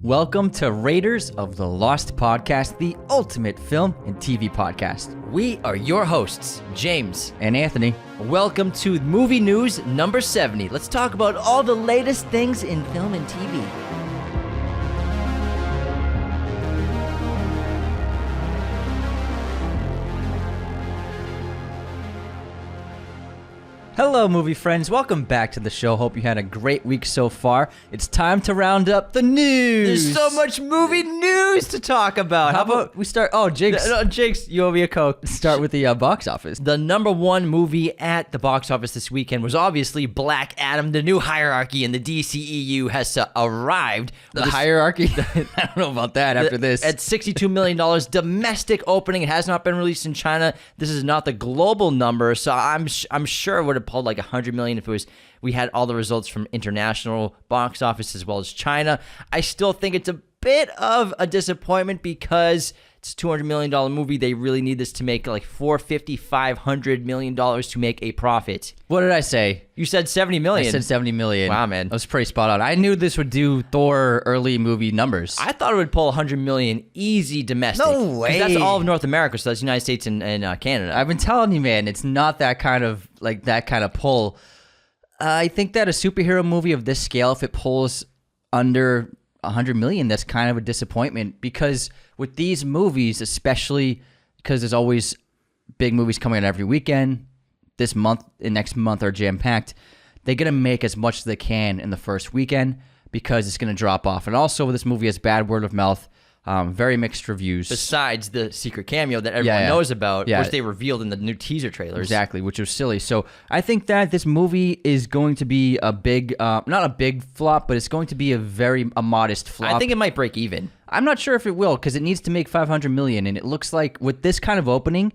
Welcome to Raiders of the Lost Podcast, the ultimate film and TV podcast. We are your hosts, James and Anthony. Welcome to Movie News number 70. Let's talk about all the latest things in film and TV. Hello, movie friends. Welcome back to the show. Hope you had a great week so far. It's time to round up the news. There's so much movie news to talk about. How about we start? Oh, Jakes. Jakes, you owe me a Coke. Start with the box office. The number one movie at the box office this weekend was obviously Black Adam. The new hierarchy in the DCEU has arrived. The hierarchy? I don't know about that after this. At $62 million domestic opening. It has not been released in China. This is not the global number, so I'm sure it would have pulled like 100 million if we had all the results from international box office as well as China. I still think it's a bit of a disappointment because it's a $200 million movie. They really need this to make like $500 million to make a profit. What did I say? You said 70 million. I said 70 million. Wow, man. That was pretty spot on. I knew this would do Thor early movie numbers. I thought it would pull 100 million easy domestic. No way. That's all of North America, so that's United States and Canada. I've been telling you, man, it's not that kind of pull. I think that a superhero movie of this scale, if it pulls under 100 million, that's kind of a disappointment, because with these movies, especially because there's always big movies coming out every weekend, this month and next month are jam-packed, they're going to make as much as they can in the first weekend because it's going to drop off. And also, this movie has bad word of mouth, very mixed reviews. Besides the secret cameo that everyone knows about, which they revealed in the new teaser trailers. Exactly, which was silly. So I think that this movie is going to be a big, not a big flop, but it's going to be a modest flop. I think it might break even. I'm not sure if it will, because it needs to make 500 million, and it looks like with this kind of opening,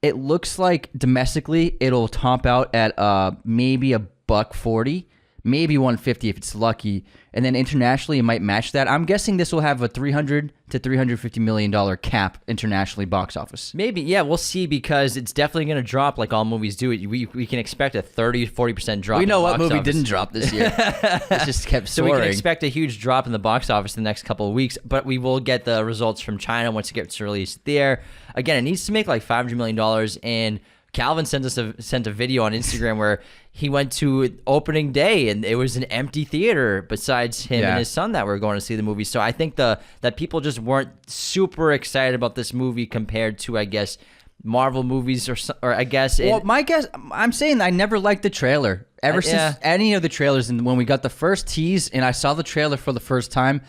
it looks like domestically it'll top out at maybe $140. Maybe 150 if it's lucky, and then internationally it might match that. I'm guessing this will have a $300 to $350 million cap internationally box office. Maybe, yeah, we'll see, because it's definitely going to drop like all movies do. We can expect a 30-40% drop. We know in the what box movie office. didn't drop this year. It just kept soaring. So we can expect a huge drop in the box office in the next couple of weeks, but we will get the results from China once it gets released there. Again, it needs to make like $500 million, and Calvin sent a video on Instagram where he went to opening day and it was an empty theater besides him and his son that were going to see the movie. So I think that people just weren't super excited about this movie compared to, I guess, Marvel movies or I guess. Well, my guess, I'm saying I never liked the trailer since any of the trailers. And when we got the first tease and I saw the trailer for the first time,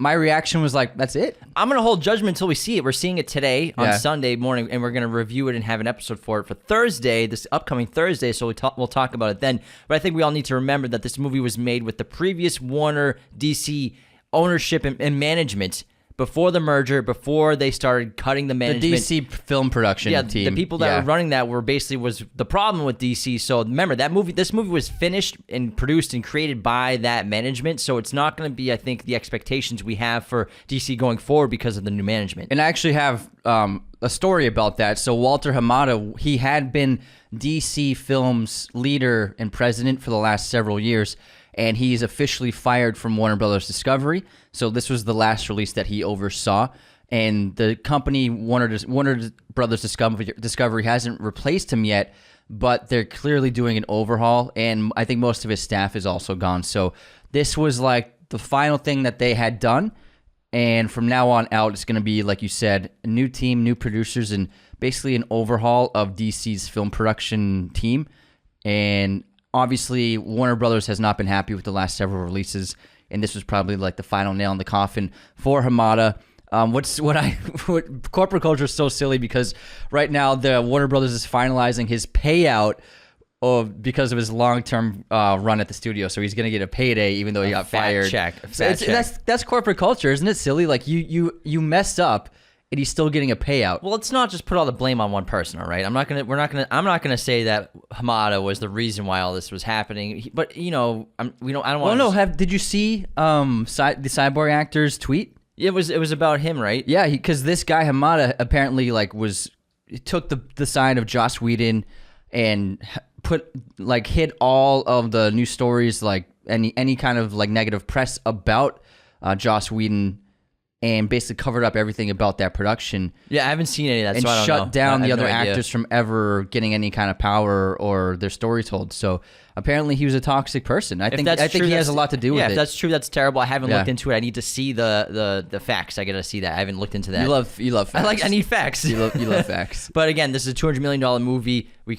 my reaction was like, that's it? I'm going to hold judgment until we see it. We're seeing it today on Sunday morning, and we're going to review it and have an episode for it for Thursday, this upcoming Thursday, so we'll talk about it then. But I think we all need to remember that this movie was made with the previous Warner DC ownership and management before the merger, before they started cutting the management. The DC film production team. The people that were running that was the problem with DC. So remember, this movie was finished and produced and created by that management. So it's not going to be, I think, the expectations we have for DC going forward because of the new management. And I actually have a story about that. So Walter Hamada, he had been DC Films leader and president for the last several years, and he's officially fired from Warner Brothers Discovery. So this was the last release that he oversaw. And the company, Warner Brothers Discovery hasn't replaced him yet, but they're clearly doing an overhaul, and I think most of his staff is also gone. So this was like the final thing that they had done, and from now on out, it's going to be, like you said, a new team, new producers, and basically an overhaul of DC's film production team. And obviously, Warner Brothers has not been happy with the last several releases, and this was probably like the final nail in the coffin for Hamada. What corporate culture is so silly, because right now the Warner Brothers is finalizing his payout because of his long-term run at the studio, so he's gonna get a payday even though he got fired. That's corporate culture, isn't it silly? Like you messed up, and he's still getting a payout. Well, let's not just put all the blame on one person, all right? I'm not gonna say that Hamada was the reason why all this was happening. But I don't want. Did you see the Cyborg actor's tweet? It was about him, right? Yeah, because this guy Hamada apparently took the side of Joss Whedon and hid all of the news stories, like any kind of like negative press about Joss Whedon, and basically covered up everything about that production. Yeah, I haven't seen any of that, and so I don't shut know. down I the have other no idea. actors from ever getting any kind of power or their story told. So apparently he was a toxic person. I think he has a lot to do with it. Yeah, if that's true, that's terrible. I haven't Yeah. looked into it. I need to see the facts. I gotta see that. I haven't looked into that. You love facts. I need facts. you love facts. But again, this is a $200 million movie. We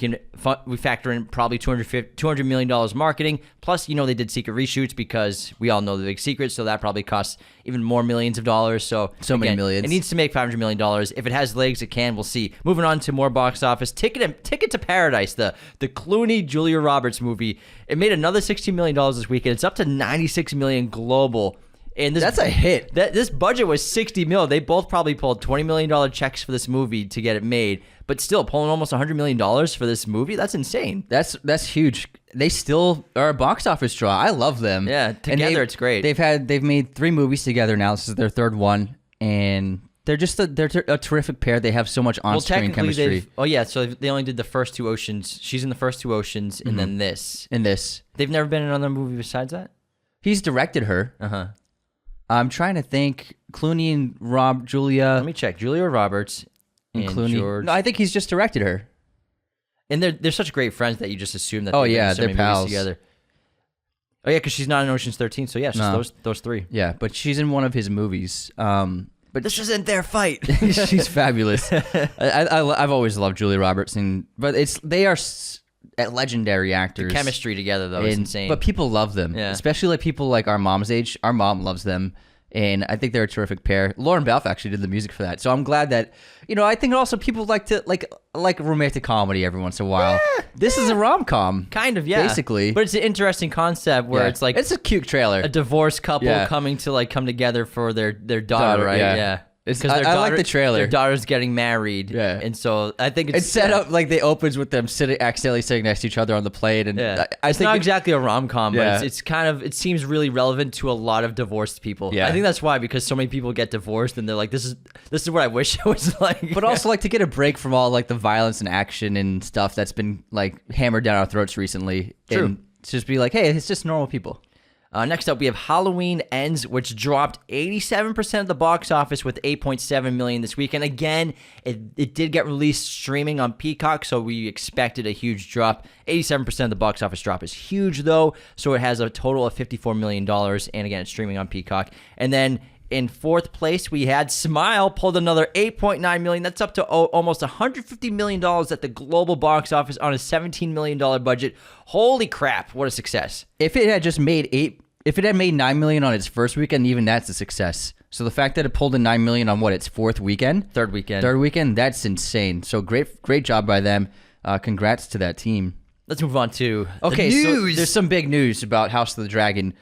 factor in probably $200 million marketing. Plus, they did secret reshoots because we all know the big secret. So that probably costs even more millions of dollars. So many again, millions. It needs to make $500 million. If it has legs, it can. We'll see. Moving on to more box office. Ticket to Paradise, the Clooney Julia Roberts movie. It made another $16 million this weekend. It's up to $96 million global. And That's a hit. This budget was $60 million. They both probably pulled $20 million checks for this movie to get it made, but still pulling almost $100 million for this movie. That's insane. That's huge. They still are a box office draw. I love them. Yeah, together it's great. They've made 3 movies together now. This is their third one, and they're just a terrific pair. They have so much on-screen chemistry. So they only did the first 2 Oceans. She's in the first 2 Oceans, and then this. In this, They've never been in another movie besides that? he's directed her. Uh-huh. I'm trying to think. Clooney and Julia. Let me check. Julia Roberts and Clooney. George. No, I think he's just directed her. And they're such great friends that you just assume that Oh, they've been yeah, in so they're many movies pals. together. Oh yeah, because she's not in Ocean's 13. So yeah, it's just No. those 3. Yeah, but she's in one of his movies. But This isn't their fight. she's fabulous. I've always loved Julia Roberts, but they are legendary actors. Chemistry together though is insane. But people love them, Yeah. especially like people like our mom's age. Our mom loves them, and I think they're a terrific pair. Lauren Balfe actually did the music for that, so I'm glad that I think also people like to like romantic comedy every once in a while. This is a rom-com, Kind of, yeah. basically. But it's an interesting concept where Yeah. it's like it's a cute trailer. a divorced couple Yeah. coming together for their daughter, Daughter, right? yeah. Yeah. It's- I like the trailer. Their daughter's getting married. Yeah. And so I think It's set up like they opens with them accidentally sitting next to each other on the plane, and Yeah. I It's think not exactly a rom-com, Yeah. but it's kind of, it seems really relevant to a lot of divorced people. Yeah. I think that's why, because so many people get divorced and they're like, this is what I wish it was like. but also like to get a break from all like the violence and action and stuff that's been like hammered down our throats recently. True. And just be like, hey, it's just normal people. Next up, we have Halloween Ends, which dropped 87% of the box office with $8.7 million this week. And again, it did get released streaming on Peacock, so we expected a huge drop. 87% of the box office drop is huge, though, so it has a total of $54 million. And again, it's streaming on Peacock. And then in 4th place, we had Smile pulled another $8.9 million. That's up to almost $150 million at the global box office on a $17 million budget. Holy crap, what a success. If it had made $9 million on its first weekend, even that's a success. So the fact that it pulled in $9 million on its 4th weekend, Third weekend, that's insane. So great job by them. Congrats to that team. Let's move on to Okay, the so news. there's some big news about House of the Dragon.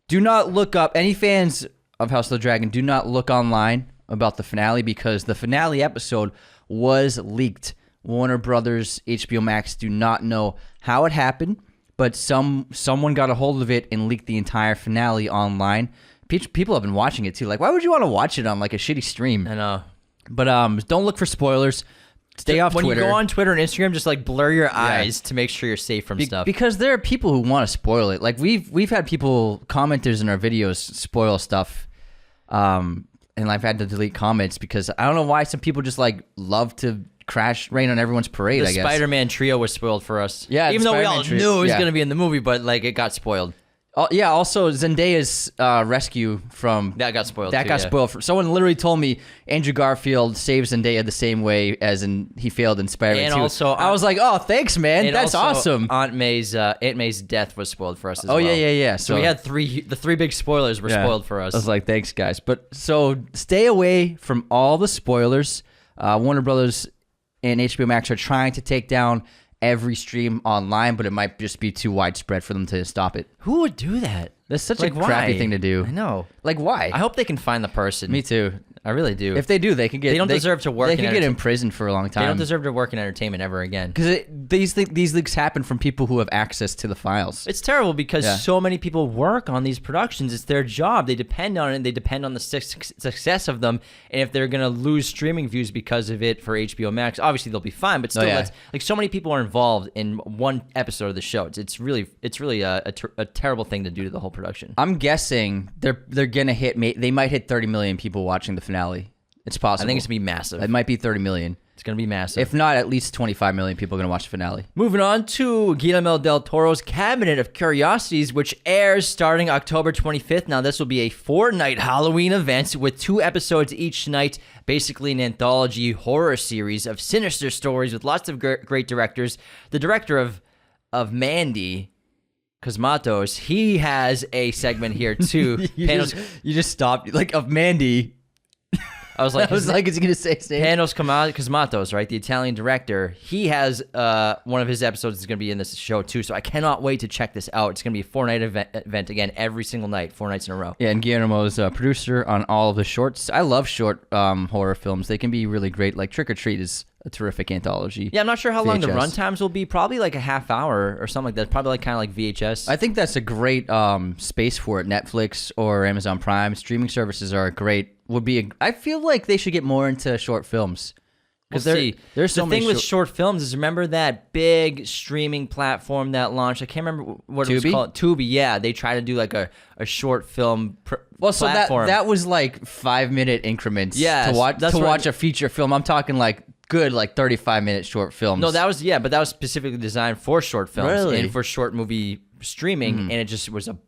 Do not look up, any fans of House of the Dragon, do not look online about the finale, because the finale episode was leaked. Warner Brothers, HBO Max do not know how it happened, but someone got a hold of it and leaked the entire finale online. People have been watching it too. Like, why would you want to watch it on like a shitty stream? I know. But don't look for spoilers. Stay off when Twitter. you go on Twitter and Instagram, just like blur your eyes to make sure you're safe from stuff. Because there are people who want to spoil it. Like we've had commenters in our videos spoil stuff, and I've had to delete comments because I don't know why some people just like love to rain on everyone's parade. The I guess Spider-Man trio was spoiled for us. Yeah, even the though we Spider-Man all trio- knew it was yeah. going to be in the movie, but like it got spoiled. Yeah. Also, Zendaya's rescue from That got spoiled. That too, got yeah. spoiled. Someone literally told me Andrew Garfield saves Zendaya the same way as he failed in Spider-Man And 2. also, I was like, oh, thanks, man. And That's also, awesome. Aunt May's death was spoiled for us as well. Yeah. So we had the three big spoilers were spoiled for us. I was like, thanks, guys. But so stay away from all the spoilers. Warner Brothers and HBO Max are trying to take down every stream online, but it might just be too widespread for them to stop it. Who would do that? That's such Like, a crappy why? thing to do. I know. Like, why? I hope they can find the person. Me too. I really do. If they do, they could get. They don't deserve to work They in could get imprisoned for a long time. They don't deserve to work in entertainment ever again. Because these leaks happen from people who have access to the files. It's terrible because so many people work on these productions. It's their job. They depend on it. They depend on the success of them. And if they're going to lose streaming views because of it for HBO Max, obviously they'll be fine. But still, that's, like, so many people are involved in one episode of the show. It's really a terrible thing to do to the whole production. I'm guessing they're going to hit. They might hit 30 million people watching the finale. It's possible. I think it's going to be massive. It might be 30 million. It's going to be massive. If not, at least 25 million people are going to watch the finale. Moving on to Guillermo Del Toro's Cabinet of Curiosities, which airs starting October 25th. Now, this will be a 4-night Halloween event with 2 episodes each night, basically an anthology horror series of sinister stories with lots of great directors. The director of Mandy, Cosmatos, he has a segment here too. You just stopped. Like, of Mandy. I was like, is he going to say his name? Panos Cosmatos, right? The Italian director. He has one of his episodes is going to be in this show too. So I cannot wait to check this out. It's going to be a 4-night event again, every single night, 4 nights in a row. Yeah, and Guillermo's a producer on all of the shorts. I love short horror films. They can be really great. Like Trick or Treat is a terrific anthology. Yeah, I'm not sure how long the VHS. runtimes will be. Probably like a half hour or something like that. Probably like kind of like VHS. I think that's a great space for it. Netflix or Amazon Prime streaming services are great. I feel like they should get more into short films. Because there's so the many thing with short films is, remember that big streaming platform that launched? I can't remember what it was called. Tubi. Yeah, they try to do like a short film platform. that was like 5-minute increments. Yeah, to watch a feature film. I'm talking like good 35-minute short films. No, that was specifically designed for short films and for short movie streaming, and it just was a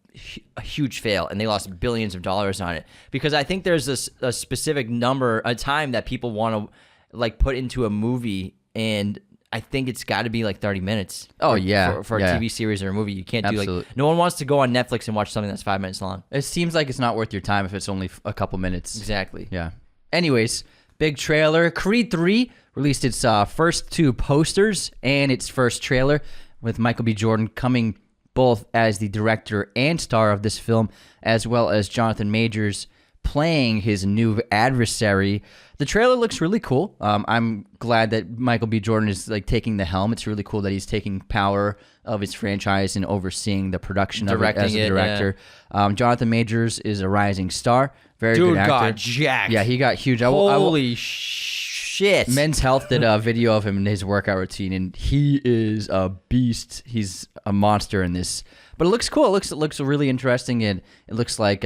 huge fail, and they lost billions of dollars on it. Because I think there's a specific a time that people want to like put into a movie, and I think it's got to be like 30 minutes. Oh, for for a TV series or a movie. You can't do Absolutely. like, no one wants to go on Netflix and watch something that's 5 minutes long. It seems like it's not worth your time if it's only a couple minutes. Exactly. Yeah. Anyways, big trailer. Creed 3 released its first 2 posters and its first trailer, with Michael B. Jordan coming both as the director and star of this film, as well as Jonathan Majors playing his new adversary. The trailer looks really cool. I'm glad that Michael B. Jordan is like taking the helm. It's really cool that he's taking power of his franchise and overseeing the production of it as a director. Yeah. Jonathan Majors is a rising star. Very good actor. Got jacked. Yeah, he got huge. Holy shit. Men's Health did a video of him in his workout routine, and he is a beast. He's a monster in this. But it looks cool. It looks really interesting, and it looks like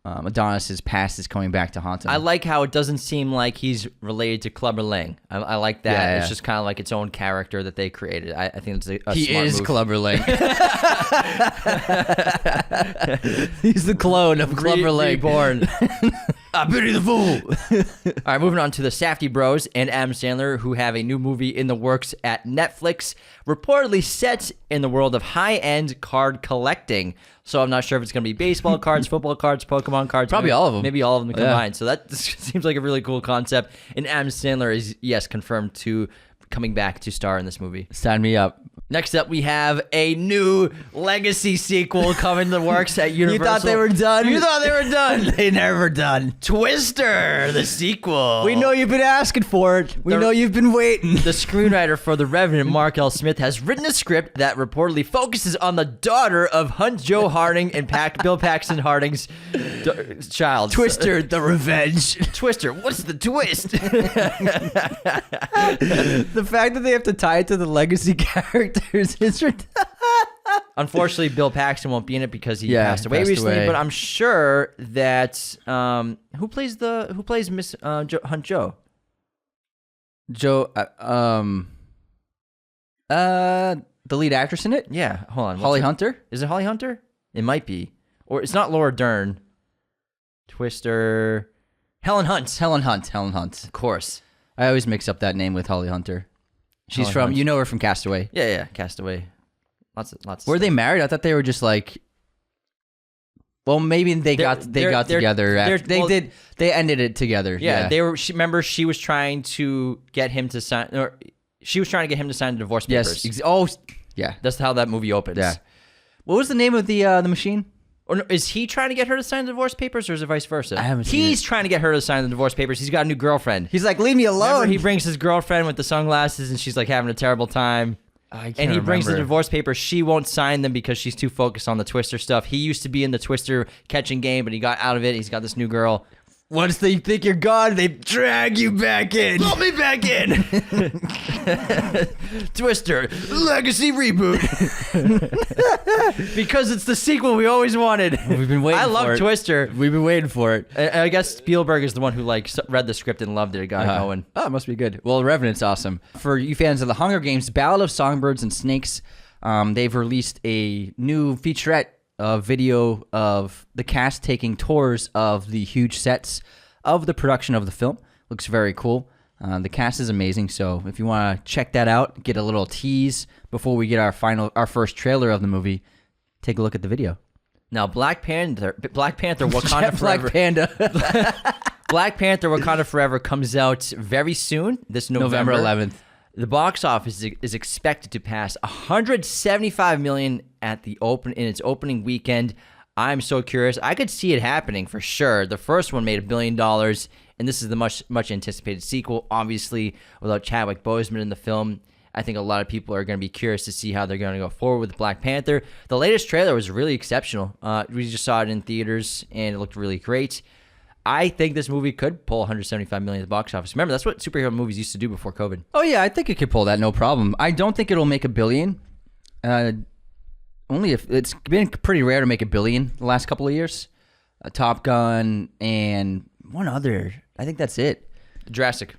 Adonis's past is coming back to haunt him. I like how it doesn't seem like he's related to Clubber Lang. I like that. Yeah. It's just kind of like its own character that they created. I think it's a he smart is move. Clubber Lang. He's the clone of Clubber Lang. Reborn. I pity the fool. All right, moving on to the Safdie Bros and Adam Sandler, who have a new movie in the works at Netflix, reportedly set in the world of high-end card collecting. So I'm not sure if it's going to be baseball cards, football cards, Pokemon cards. Probably all of them. Maybe all of them combined. So that seems like a really cool concept. And Adam Sandler is, yes, confirmed to coming back to star in this movie. Sign me up. Next up, we have a new Legacy sequel coming to the works at Universal. You thought they were done? You thought they were done? They never done. Twister, the sequel. We know you've been asking for it. We know you've been waiting. The screenwriter for The Revenant, Mark L. Smith, has written a script that reportedly focuses on the daughter of Hunt Joe Harding and Bill Paxton Harding's child. Twister, the revenge. Twister, what's the twist? The fact that they have to tie it to the Legacy characters is Unfortunately, Bill Paxton won't be in it because he passed away recently. But I'm sure that who plays Miss Hunt Joe? The lead actress in it? Yeah, hold on. Holly Hunter? Is it Holly Hunter? It might be, or it's not Laura Dern. Twister. Helen Hunt. Of course. I always mix up that name with Holly Hunter. She's Helen Hunt. you know her from Castaway. Yeah, Castaway. Lots. Were they married? I thought they were just like. Well, maybe they got together. They ended it together. Yeah, they were. Remember, she was trying to get him to sign, or she was trying to get him to sign the divorce papers. Yes. Yeah. That's how that movie opens. Yeah. What was the name of the machine? Or no, is he trying to get her to sign the divorce papers, or is it vice versa? I haven't seen He's trying to get her to sign the divorce papers. He's got a new girlfriend. He's like, leave me alone. Remember, he brings his girlfriend with the sunglasses, and she's like having a terrible time. And he brings the divorce papers. She won't sign them because she's too focused on the Twister stuff. He used to be in the Twister catching game, but he got out of it. He's got this new girl. Once they think you're gone, they drag you back in. Pull me back in. Twister Legacy Reboot. Because it's the sequel we always wanted. We've been waiting. I love Twister. We've been waiting for it. I guess Spielberg is the one who like read the script and loved it. It got it going. Oh, it must be good. Well, Revenant's awesome. For you fans of the Hunger Games, Ballad of Songbirds and Snakes, they've released a new featurette video of the cast taking tours of the huge sets of the production of the film. Looks very cool. The cast is amazing, so if you want to check that out, get a little tease before we get our first trailer of the movie, take a look at the video. Now, Black Panther, Wakanda Forever. Black Panda. Black Panther, Wakanda Forever comes out very soon, this November 11th. The box office is expected to pass 175 million in its opening weekend. I'm so curious. I could see it happening for sure. The first one made $1 billion, and this is the much anticipated sequel. Obviously, without Chadwick Boseman in the film, I think a lot of people are going to be curious to see how they're going to go forward with Black Panther. The latest trailer was really exceptional. We just saw it in theaters, and it looked really great. I think this movie could pull 175 million at the box office. Remember, that's what superhero movies used to do before COVID. Oh yeah, I think it could pull that, no problem. I don't think it'll make $1 billion. Only if it's been pretty rare to make $1 billion the last couple of years. Top Gun and one other. I think that's it. Jurassic,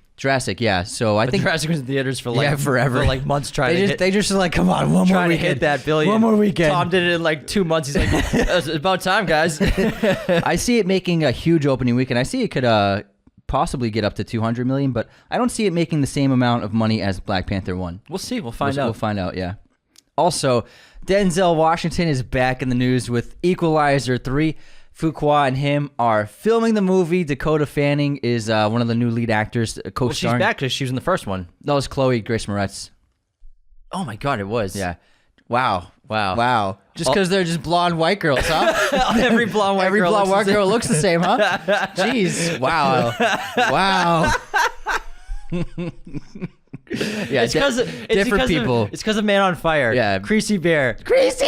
yeah. So I think Jurassic was in theaters for like forever, for like months trying to hit. They just like, come on, one more weekend, hit that billion. One more weekend. Tom did it in like 2 months. He's like, it's about time, guys. I see it making a huge opening weekend. I see it could possibly get up to 200 million, but I don't see it making the same amount of money as Black Panther 1. We'll see. We'll find out. We'll find out. Yeah. Also, Denzel Washington is back in the news with Equalizer 3. Fuqua and him are filming the movie. Dakota Fanning is one of the new lead actors, co-starring. Well, she's back because she was in the first one. That was Chloe Grace Moretz. Oh my God, it was. Yeah. Wow. Wow. Just because they're just blonde white girls, huh? Every blonde white girl looks the same, huh? Jeez. Wow. Yeah, it's because different people. It's because of Man on Fire. Yeah, Creasy Bear. Creasy.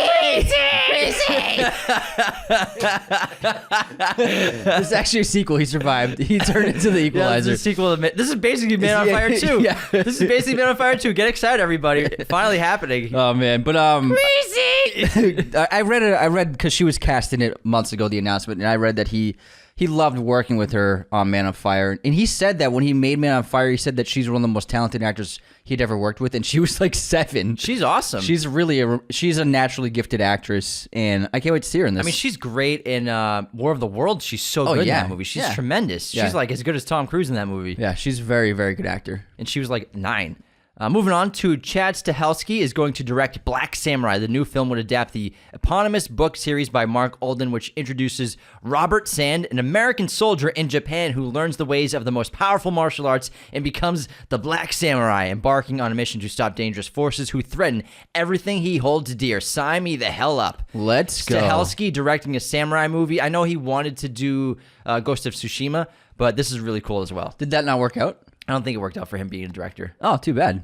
This is actually a sequel. He survived. He turned into the Equalizer. Yeah, this is a sequel. This is basically Man on Fire 2. Yeah. This is basically Man on Fire 2. Get excited, everybody! Finally happening. Oh man, but Creasy. I read because she was cast in it months ago. The announcement, and I read that he loved working with her on Man on Fire. And he said that when he made Man on Fire, he said that she's one of the most talented actors he'd ever worked with. And she was like 7. She's awesome. She's a naturally gifted actress. And I can't wait to see her in this. I mean, she's great in War of the Worlds. She's so good in that movie. She's tremendous. She's like as good as Tom Cruise in that movie. Yeah, she's a very, very good actor. And she was like 9. Moving on to Chad Stahelski is going to direct Black Samurai. The new film would adapt the eponymous book series by Mark Olden, which introduces Robert Sand, an American soldier in Japan who learns the ways of the most powerful martial arts and becomes the Black Samurai, embarking on a mission to stop dangerous forces who threaten everything he holds dear. Sign me the hell up. Let's go. Stahelski directing a samurai movie. I know he wanted to do Ghost of Tsushima, but this is really cool as well. Did that not work out? I don't think it worked out for him being a director. Oh, too bad.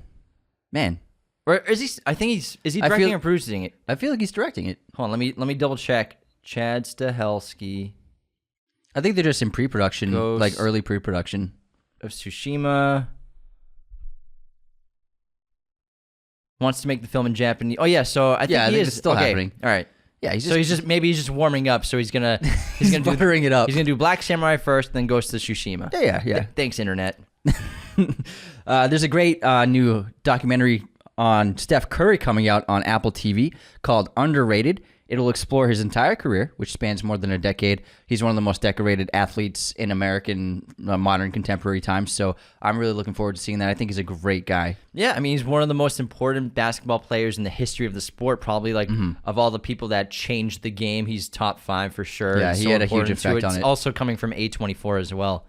Man. Or is he? I think is he directing or producing it? I feel like he's directing it. Hold on, let me double check. Chad Stahelski. I think they're just in pre-production, like early pre-production. Of Tsushima. Wants to make the film in Japanese. Oh yeah, so I think it's still happening. All right. Yeah, he's just warming up. So he's gonna buttering it up. He's gonna do Black Samurai first, then Ghost of Tsushima. Yeah. Thanks, internet. There's a great new documentary on Steph Curry coming out on Apple TV called Underrated. It'll explore his entire career, which spans more than a decade. He's one of the most decorated athletes in American modern contemporary times. So I'm really looking forward to seeing that. I think he's a great guy. Yeah, I mean, he's one of the most important basketball players in the history of the sport. Probably like of all the people that changed the game, he's top 5 for sure. Yeah, he had a huge effect on it. Also coming from A24 as well.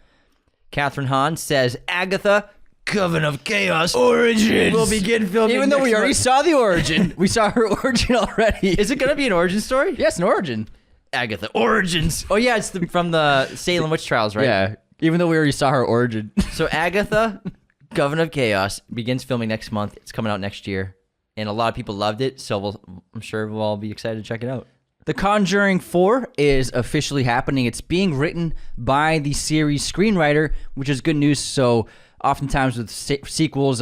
Catherine Hahn says, Agatha, Coven of Chaos Origins will begin filming. Even though we already saw the origin. We saw her origin already. Is it going to be an origin story? Yes, an origin. Agatha Origins. Oh yeah, it's from the Salem witch trials, right? Yeah. Even though we already saw her origin. So Agatha, Governor of Chaos, begins filming next month. It's coming out next year, and a lot of people loved it. So I'm sure we'll all be excited to check it out. The Conjuring 4 is officially happening. It's being written by the series screenwriter, which is good news. So oftentimes with sequels,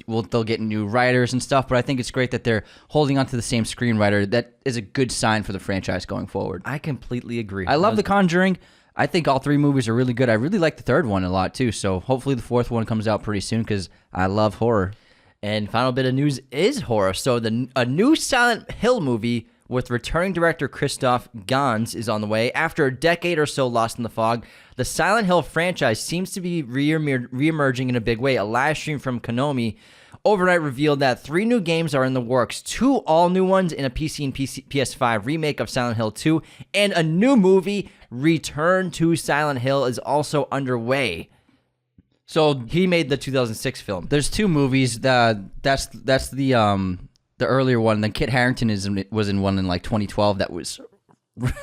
they'll get new writers and stuff. But I think it's great that they're holding on to the same screenwriter. That is a good sign for the franchise going forward. I completely agree. I love The Conjuring. I think all 3 movies are really good. I really like the 3rd one a lot too. So hopefully the 4th one comes out pretty soon because I love horror. And final bit of news is horror. So a new Silent Hill movie with returning director Christoph Gans is on the way. After a decade or so lost in the fog, the Silent Hill franchise seems to be reemerging in a big way. A live stream from Konami overnight revealed that 3 new games are in the works, 2 all-new ones in a PC and PS5 remake of Silent Hill 2, and a new movie, Return to Silent Hill, is also underway. So he made the 2006 film. There's 2 movies. That's the earlier one. Then Kit Harington was in one in like 2012 that was really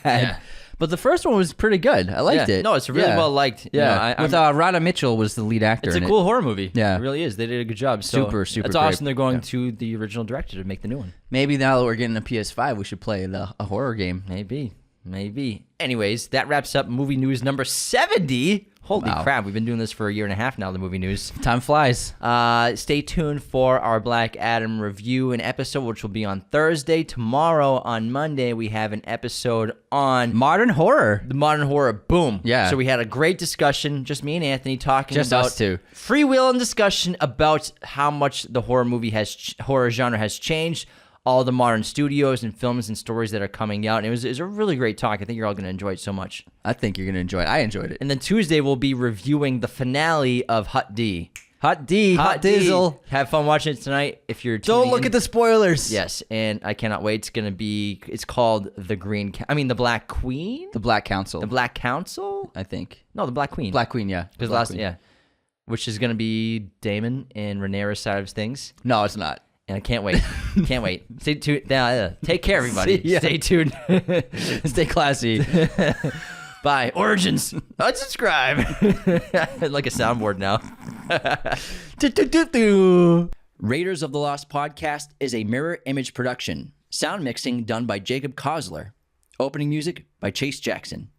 bad. Yeah. But the first one was pretty good. I liked it. No, it's really well liked. Yeah, You know, with Rada Mitchell was the lead actor. It's a cool horror movie. Yeah. It really is. They did a good job. So Super It's great. awesome they're going to the original director to make the new one. Maybe now that we're getting a PS5, we should play a horror game. Maybe. Anyways, that wraps up movie news number 70. Holy Wow. crap, we've been doing this for a year and a half now, the movie news. Time flies. Stay tuned for our Black Adam review and episode, which will be on Thursday. Tomorrow, on Monday, we have an episode on Modern horror. the modern horror boom. Yeah. So we had a great discussion, just me and Anthony talking Just about us two. free will and discussion about how much the horror horror genre has changed, all the modern studios and films and stories that are coming out. And it was a really great talk. I think you're all going to enjoy it so much. I think you're going to enjoy it. I enjoyed it. And then Tuesday, we'll be reviewing the finale of HotD. Hot Dizzle. Have fun watching it tonight if you're Don't tuning look in. at the spoilers. Yes, and I cannot wait. It's called the Black Queen? The Black Council. The Black Council? I think. No, the Black Queen. Black Queen, yeah. Because Black Queen. which is going to be Damon and Rhaenyra's side of things. No, it's not. And I can't wait. Can't wait. Stay tuned. Take care, everybody. See ya. Stay tuned. Stay classy. Bye. Origins. Unsubscribe. Like a soundboard now. Raiders of the Lost Podcast is a mirror image production. Sound mixing done by Jacob Kossler. Opening music by Chase Jackson.